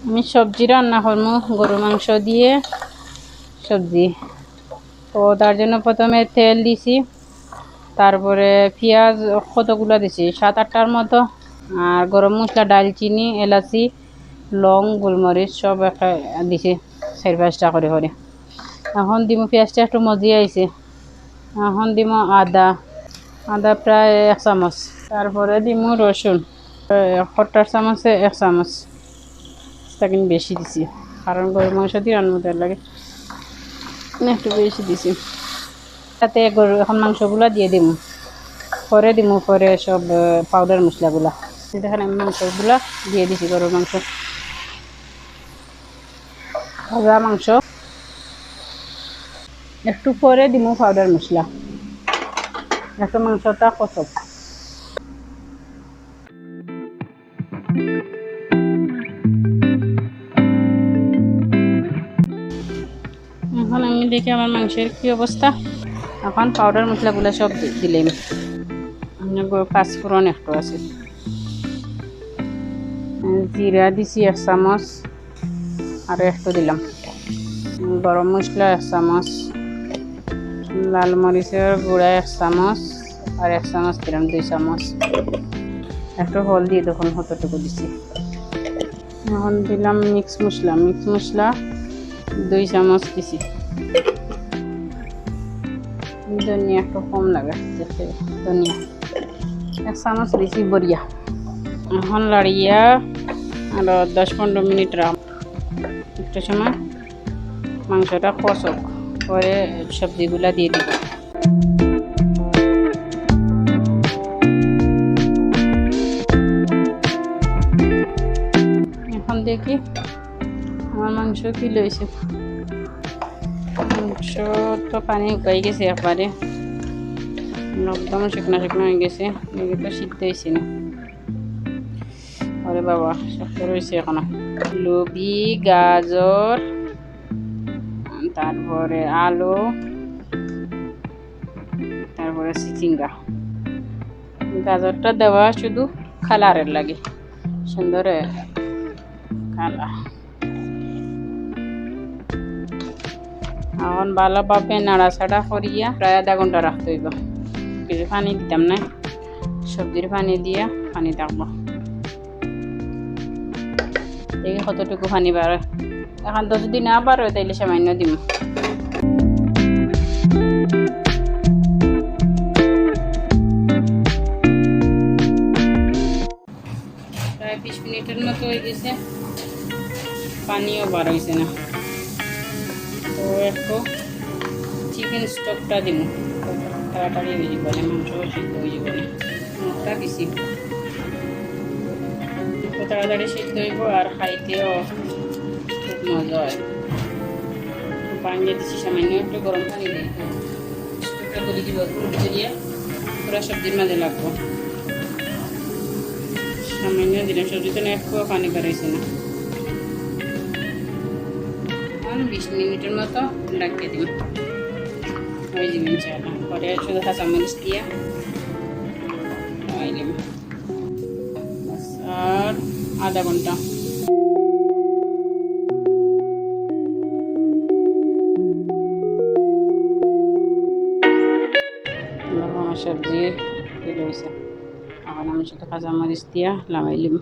আমি সবজি রান্না করবো, গরু মাংস দিয়ে সবজি। তো তার জন্য প্রথমে তেল দিছি, তারপরে পেঁয়াজ কতগুলো দিছি, 7-8টার মতো, আর গরম মশলা, ডালচিনি, এলাচি, লং, গোলমরিচ সব একটা দিছি 4-5টা করে করে। এখন দিমু, পেঁয়াজটা একটু মজিয়ে আইছে, এখন দিমু আদা প্রায় 1 চামচ, তারপরে দিমু রসুন 1/4 চামচে 1 চামচ, কিন্তু বেশি দিছি কারণ গরু মাংস দিয়ে রান্নার তেল লাগে, একটু বেশি দিছি। তাতে এখন মাংসগুলো দিয়ে দিমু, পরে সব পাউডার মশলাগুলা। দেখেন আমি মাংসগুলা দিয়ে দিছি, গরুর মাংস, ভাজা মাংস। একটু পরে দিমু পাউডার মশলা, একটু মাংসটা কষক। এখন আমি দেখি আমার মাংসের কি অবস্থা। এখন পাউডার মশলাগুলো সব দিলাম, পাঁচফোড়ন একটু আছে, জিরা দিছি 1 চামচ, আর একটু দিলাম গরম মশলা 1 চামচ, লাল মরিচের গুঁড়া 1 চামচ, আর 1 চামচ দিলাম 2 চামচ, একটু হলদি তখন কতটুকু দিছি। এখন দিলাম মিক্স মশলা 2 চামচ দিছি। ধনিয়া একটু কম লাগে দেখতে, ধনিয়া 1 চামচ দিছি, বড়িয়া। এখন লাড়িয়া আরো 10-15 মিনিট একটু সময় মাংসটা কষক, পরে সবজিগুলা দিয়ে দিব। এখন দেখি আমার মাংস কি লইছে। মাংস তো পানি উকাই গেছে একবারে, একদম শুকনা হয়ে গেছে, তো সিদ্ধ হয়েছে না। আরে বাবা, শক্ত রয়েছে এখনো। লবি, গাজর, তারপরে আলু, তারপরে চিচিঙ্গা। গাজরটা দেওয়া শুধু কালারের লাগে, সুন্দর কালার। এখন ভালোভাবে নাড়াচাড়া করিয়া প্রায় আধা ঘন্টা রাখতে হইব। কিছু পানি দিতাম না, সবজির পানি দিয়া পানি থাকবো। দেখি কতটুকু পানি বাড়ে। এখন তো যদি না পারো তাইলে সামান্য দিম। প্রায় 20 মিনিটের মতো হয়ে গেছে, পানিও বার হয়েছে না। তো একটু চিকেন স্টকটা দিব, তাড়াতাড়ি হয়ে যাব, মাংস সিদ্ধ হয়ে যাব। মুখটা দিছি, তাড়াতাড়ি সিদ্ধ হইব আর খাইতেও খুব মজা হয়। পানি দিচ্ছি সামান্য, একটু গরম পানি দিয়ে স্টকটা করে দিব, দিয়ে পুরো সবজির মাঝে লাগবো। সামান্য দিলাম, সবজিতে একটু পানি বেরোইছে না। 20 মিনিটের মতো রাখিয়ে দিব, হয়ে যাবে ইনশাআল্লাহ। পরে শুধু কাঁচামরিচ দিয়ে হয়ে যাবে। আর আধা ঘন্টা আমার সবজি তৈরি হয়েছে। এখন আমি শুধু কাঁচামরিচ দিয়ে লাগাইলাম।